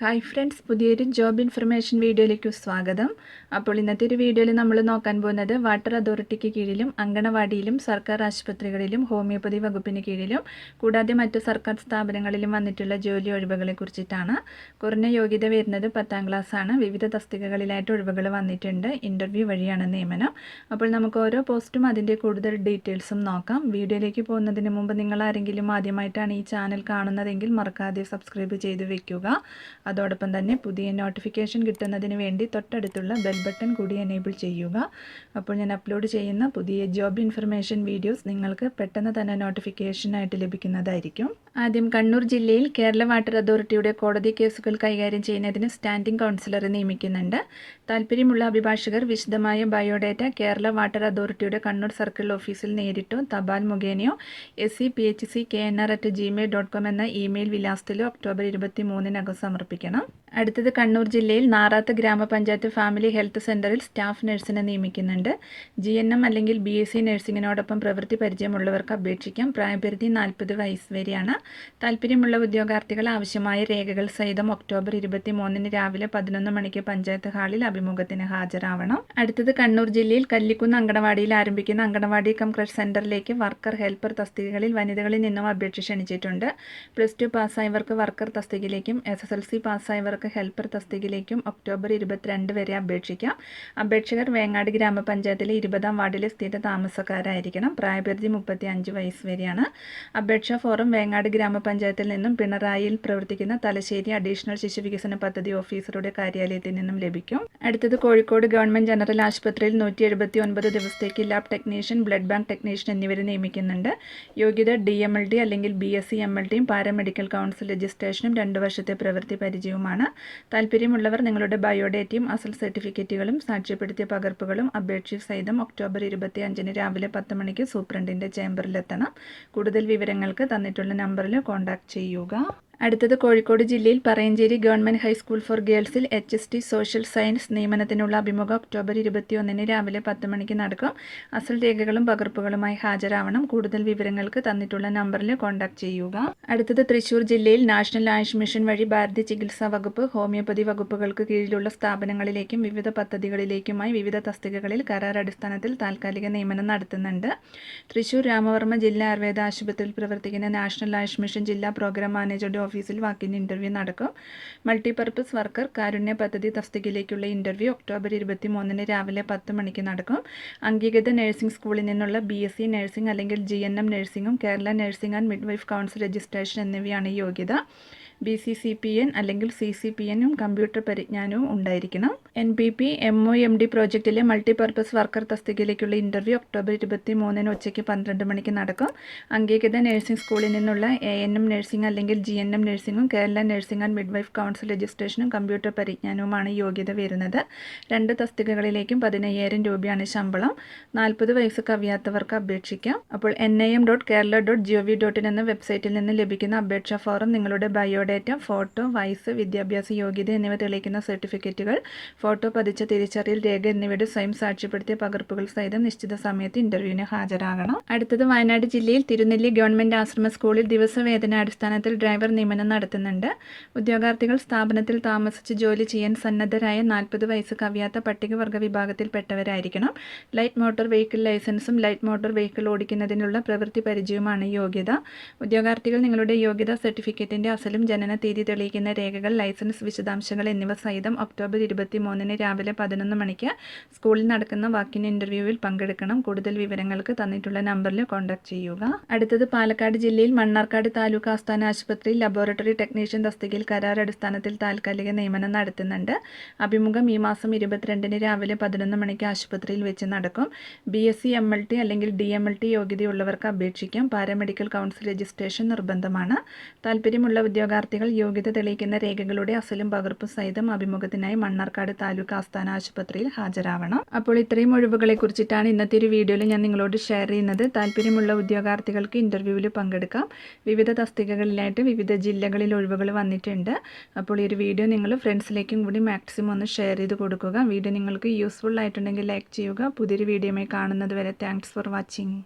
Hi friends, പുതിയൊരു job information വീഡിയോയിലേക്ക് സ്വാഗതം. അപ്പോൾ ഇന്നത്തെ ഒരു വീഡിയോയിൽ നമ്മൾ നോക്കാൻ പോകുന്നത് വാട്ടർ അതോറിറ്റിക്ക് കീഴിലും അങ്കണവാടിയിലും സർക്കാർ ആശുപത്രികളിലും ഹോമിയോപ്പതി വകുപ്പിന് കീഴിലും കൂടാതെ മറ്റ് സർക്കാർ സ്ഥാപനങ്ങളിലും വന്നിട്ടുള്ള ജോലി ഒഴിവുകളെ കുറിച്ചിട്ടാണ്. കുറഞ്ഞ യോഗ്യത വരുന്നത് 10ാം ക്ലാസ്സാണ്. വിവിധ തസ്തികകളിലായിട്ട് ഒഴിവുകൾ വന്നിട്ടുണ്ട്. ഇൻ്റർവ്യൂ വഴിയാണ് നിയമനം. അപ്പോൾ നമുക്ക് ഓരോ പോസ്റ്റും അതിൻ്റെ കൂടുതൽ ഡീറ്റെയിൽസും നോക്കാം. വീഡിയോയിലേക്ക് പോകുന്നതിന് മുമ്പ് നിങ്ങൾ ആരെങ്കിലും ആദ്യമായിട്ടാണ് ഈ ചാനൽ കാണുന്നതെങ്കിൽ മറക്കാതെ സബ്സ്ക്രൈബ് ചെയ്ത് വെക്കുക. അതോടൊപ്പം തന്നെ പുതിയ നോട്ടിഫിക്കേഷൻ കിട്ടുന്നതിന് വേണ്ടി തൊട്ടടുത്തുള്ള ബെൽ ബട്ടൺ കൂടി എനേബിൾ ചെയ്യുക. അപ്പോൾ ഞാൻ അപ്ലോഡ് ചെയ്യുന്ന പുതിയ ജോബ് ഇൻഫർമേഷൻ വീഡിയോസ് നിങ്ങൾക്ക് പെട്ടെന്ന് തന്നെ നോട്ടിഫിക്കേഷനായിട്ട് ലഭിക്കുന്നതായിരിക്കും. ആദ്യം കണ്ണൂർ ജില്ലയിൽ കേരള വാട്ടർ അതോറിറ്റിയുടെ കോടതി കേസുകൾ കൈകാര്യം ചെയ്യുന്നതിന് സ്റ്റാൻഡിംഗ് കൗൺസിലറെ നിയമിക്കുന്നുണ്ട്. താൽപ്പര്യമുള്ള അഭിഭാഷകർ വിശദമായ ബയോഡേറ്റ കേരള വാട്ടർ അതോറിറ്റിയുടെ കണ്ണൂർ സർക്കിൾ ഓഫീസിൽ നേരിട്ടോ തപാൽ മുഖേനയോ scphcknr@gmail.com എന്ന ഇമെയിൽ വിലാസത്തിലോ ഒക്ടോബർ 23 സമർപ്പിക്കണം. അടുത്തത് കണ്ണൂർ ജില്ലയിൽ നാറാത്ത് ഗ്രാമപഞ്ചായത്ത് ഫാമിലി ഹെൽത്ത് സെൻ്ററിൽ സ്റ്റാഫ് നഴ്സിനെ നിയമിക്കുന്നുണ്ട്. GNM അല്ലെങ്കിൽ BSc നഴ്സിങ്ങിനോടൊപ്പം പ്രവൃത്തി പരിചയമുള്ളവർക്ക് അപേക്ഷിക്കാം. പ്രായപരിധി 40 വയസ്സ് വരെയാണ്. താൽപ്പര്യമുള്ള ഉദ്യോഗാർത്ഥികൾ ആവശ്യമായ രേഖകൾ സഹിതം ഒക്ടോബർ 23 രാവിലെ 11 മണിക്ക് പഞ്ചായത്ത് ഹാളിൽ അഭിമുഖത്തിന് ഹാജരാവണം. അടുത്തത് കണ്ണൂർ ജില്ലയിൽ കല്ലിക്കുന്ന് അങ്കണവാടിയിൽ ആരംഭിക്കുന്ന അങ്കണവാടി കം ക്രഷ് സെൻ്ററിലേക്ക് വർക്കർ ഹെൽപ്പർ തസ്തികകളിൽ വനിതകളിൽ നിന്നും അപേക്ഷ ക്ഷണിച്ചിട്ടുണ്ട്. +2 പാസ്സായവർക്ക് വർക്കർ തസ്തികയിലേക്കും SSLC പാസ്സായവർക്ക് ഹെൽപ്പർ തസ്തികയിലേക്കും ഒക്ടോബർ 22 വരെ അപേക്ഷിക്കാം. അപേക്ഷകർ വേങ്ങാട് ഗ്രാമപഞ്ചായത്തിലെ 20ാം വാർഡിലെ സ്ഥിര താമസക്കാരായിരിക്കണം. പ്രായപരിധി 35 വയസ്സ് വരെയാണ്. അപേക്ഷാ ഫോറം വേങ്ങാട് ഗ്രാമപഞ്ചായത്തിൽ നിന്നും പിണറായിയിൽ പ്രവർത്തിക്കുന്ന തലശ്ശേരി അഡീഷണൽ ശിശു വികസന പദ്ധതി ഓഫീസറുടെ കാര്യാലയത്തിൽ നിന്നും ലഭിക്കും. അടുത്തത് കോഴിക്കോട് ഗവൺമെൻറ് ജനറൽ ആശുപത്രിയിൽ 179 ദിവസത്തേക്ക് lab technician, blood bank technician എന്നിവരെ നിയമിക്കുന്നുണ്ട്. യോഗ്യത DMLD അല്ലെങ്കിൽ BSc MLDയും പാരാമെഡിക്കൽ കൗൺസിൽ രജിസ്ട്രേഷനും 2 വർഷത്തെ പ്രവൃത്തി പരിചയവുമാണ്. താൽപ്പര്യമുള്ളവർ നിങ്ങളുടെ ബയോഡേറ്റയും അസൽ സർട്ടിഫിക്കറ്റുകളും സാക്ഷ്യപ്പെടുത്തിയ പകർപ്പുകളും അപേക്ഷ സഹിതം ഒക്ടോബർ 25 രാവിലെ 10 മണിക്ക് സൂപ്രണ്ടിൻ്റെ ചേംബറിലെത്തണം. കൂടുതൽ വിവരങ്ങൾക്ക് തന്നിട്ടുള്ള നമ്പറിൽ കോൺടാക്റ്റ് ചെയ്യുക. അടുത്തത് കോഴിക്കോട് ജില്ലയിൽ പറയഞ്ചേരി ഗവൺമെൻറ് ഹൈസ്കൂൾ ഫോർ ഗേൾസിൽ HST സോഷ്യൽ സയൻസ് നിയമനത്തിനുള്ള അഭിമുഖം ഒക്ടോബർ 21 രാവിലെ 10 മണിക്ക് നടക്കും. അസൽ രേഖകളും പകർപ്പുകളുമായി ഹാജരാവണം. കൂടുതൽ വിവരങ്ങൾക്ക് തന്നിട്ടുള്ള നമ്പറിൽ കോൺടാക്റ്റ് ചെയ്യുക. അടുത്തത് തൃശ്ശൂർ ജില്ലയിൽ നാഷണൽ ആയുഷ് മിഷൻ വഴി ഭാരതീയ ചികിത്സാ വകുപ്പ്, ഹോമിയോപ്പതി വകുപ്പുകൾക്ക് കീഴിലുള്ള സ്ഥാപനങ്ങളിലേക്കും വിവിധ പദ്ധതികളിലേക്കുമായി വിവിധ തസ്തികകളിൽ കരാർ അടിസ്ഥാനത്തിൽ താൽക്കാലിക നിയമനം നടത്തുന്നുണ്ട്. തൃശ്ശൂർ രാമവർമ്മ ജില്ലാ ആയുർവേദ ആശുപത്രിയിൽ പ്രവർത്തിക്കുന്ന നാഷണൽ ആയുഷ് മിഷൻ ജില്ലാ പ്രോഗ്രാം മാനേജറുടെ ഓഫീസിൽ വാക്കിൻ ഇൻ്റർവ്യൂ നടക്കും. മൾട്ടിപർപ്പസ് വർക്കർ കാരുണ്യ പദ്ധതി തസ്തികയിലേക്കുള്ള ഇൻ്റർവ്യൂ ഒക്ടോബർ 23 രാവിലെ 10 മണിക്ക് നടക്കും. അംഗീകൃത നഴ്സിംഗ് സ്കൂളിൽ നിന്നുള്ള BSc നഴ്സിംഗ് അല്ലെങ്കിൽ GNM നഴ്സിംഗും Kerala nursing and midwife council registration എന്നിവയാണ് യോഗ്യത. BCCPN അല്ലെങ്കിൽ CCPNും കമ്പ്യൂട്ടർ പരിജ്ഞാനവും ഉണ്ടായിരിക്കണം. NPP MOMD പ്രോജക്റ്റിലെ മൾട്ടിപർപ്പസ് വർക്കർ തസ്തികയിലേക്കുള്ള ഇൻ്റർവ്യൂ ഒക്ടോബർ 23 ഉച്ചയ്ക്ക് 12 മണിക്ക് നടക്കും. അംഗീകൃത നഴ്സിംഗ് സ്കൂളിൽ നിന്നുള്ള ANM നഴ്സിംഗ് അല്ലെങ്കിൽ GNM നഴ്സിംഗും Kerala nursing and midwife council രജിസ്ട്രേഷനും കമ്പ്യൂട്ടർ പരിജ്ഞാനവുമാണ് യോഗ്യത വരുന്നത്. 2 തസ്തികകളിലേക്കും 15,000 രൂപയാണ് ശമ്പളം. 40 വയസ്സ് കവിയാത്തവർക്ക് അപേക്ഷിക്കാം. അപ്പോൾ NIM.kerala.gov.in എന്ന വെബ്സൈറ്റിൽ നിന്ന് ലഭിക്കുന്ന അപേക്ഷാ ഫോറം, നിങ്ങളുടെ ബയോഡേറ്റ, ഫോട്ടോ, വയസ്സ്, വിദ്യാഭ്യാസ യോഗ്യത എന്നിവ തെളിയിക്കുന്ന സർട്ടിഫിക്കറ്റുകൾ, ഫോട്ടോ പതിച്ച തിരിച്ചറിയൽ രേഖ എന്നിവയുടെ സ്വയം സാക്ഷ്യപ്പെടുത്തിയ പകർപ്പുകൾ സഹിതം നിശ്ചിത സമയത്ത് ഇൻ്റർവ്യൂവിന് ഹാജരാകണം. അടുത്തത് വയനാട് ജില്ലയിൽ തിരുനെല്ലി ഗവൺമെൻറ് ആശ്രമ സ്കൂളിൽ ദിവസവേതനാടിസ്ഥാനത്തിൽ ഡ്രൈവർ നിയമനം നടത്തുന്നുണ്ട്. ഉദ്യോഗാർത്ഥികൾ സ്ഥാപനത്തിൽ താമസിച്ച് ജോലി ചെയ്യാൻ സന്നദ്ധരായ 40 വയസ്സ് കവിയാത്ത പട്ടികവർഗ വിഭാഗത്തിൽപ്പെട്ടവരായിരിക്കണം. ലൈറ്റ് മോട്ടോർ വെഹിക്കിൾ ലൈസൻസും ലൈറ്റ് മോട്ടോർ വെഹിക്കിൾ ഓടിക്കുന്നതിനുള്ള പ്രവൃത്തി പരിചയവുമാണ് യോഗ്യത. ഉദ്യോഗാർത്ഥികൾ നിങ്ങളുടെ യോഗ്യത സർട്ടിഫിക്കറ്റിൻ്റെ അസലും ജനന തീയതി തെളിയിക്കുന്ന രേഖകൾ, ലൈസൻസ് വിശദാംശങ്ങൾ എന്നിവ സഹിതം ഒക്ടോബർ 23 രാവിലെ 11 മണിക്ക് സ്കൂളിൽ നടക്കുന്ന വാക്കിൻ ഇൻ്റർവ്യൂവിൽ പങ്കെടുക്കണം. കൂടുതൽ വിവരങ്ങൾക്ക് തന്നിട്ടുള്ള നമ്പറിൽ കോൺടാക്റ്റ് ചെയ്യുക. അടുത്തത് പാലക്കാട് ജില്ലയിൽ മണ്ണാർക്കാട് താലൂക്ക് ആസ്ഥാന ആശുപത്രിയിൽ ലബോറട്ടറി ടെക്നീഷ്യൻ തസ്തികയിൽ കരാർ അടിസ്ഥാനത്തിൽ താൽക്കാലിക നിയമനം നടത്തുന്നുണ്ട്. അഭിമുഖം ഈ മാസം 22 രാവിലെ 11 മണിക്ക് ആശുപത്രിയിൽ വെച്ച് നടക്കും. BSc MLT അല്ലെങ്കിൽ DMLT യോഗ്യതയുള്ളവർക്ക് അപേക്ഷിക്കാം. പാരാമെഡിക്കൽ കൗൺസിൽ രജിസ്ട്രേഷൻ നിർബന്ധമാണ്. താൽപ്പര്യമുള്ള ഉദ്യോഗാർത്ഥികൾ യോഗ്യത തെളിയിക്കുന്ന രേഖകളുടെ അസലും പകർപ്പും സഹിതം അഭിമുഖത്തിനായി മണ്ണാർക്കാട് താലൂക്ക് ആസ്ഥാന ആശുപത്രിയിൽ ഹാജരാവണം. അപ്പോൾ ഇത്രയും ഒഴിവുകളെ കുറിച്ചിട്ടാണ് ഇന്നത്തെ ഒരു വീഡിയോയിൽ ഞാൻ നിങ്ങളോട് ഷെയർ ചെയ്യുന്നത്. താൽപ്പര്യമുള്ള ഉദ്യോഗാർത്ഥികൾക്ക് ഇൻ്റർവ്യൂവിൽ പങ്കെടുക്കാം. വിവിധ തസ്തികകളിലായിട്ട് വിവിധ ജില്ലകളിൽ ഒഴിവുകൾ വന്നിട്ടുണ്ട്. അപ്പോൾ ഈ ഒരു വീഡിയോ നിങ്ങൾ ഫ്രണ്ട്സിലേക്കും കൂടി മാക്സിമം ഒന്ന് ഷെയർ ചെയ്ത് കൊടുക്കുക. വീഡിയോ നിങ്ങൾക്ക് യൂസ്ഫുൾ ആയിട്ടുണ്ടെങ്കിൽ ലൈക്ക് ചെയ്യുക. പുതിയൊരു വീഡിയോയുമായി കാണുന്നത് വരെ താങ്ക്സ് ഫോർ വാച്ചിങ്.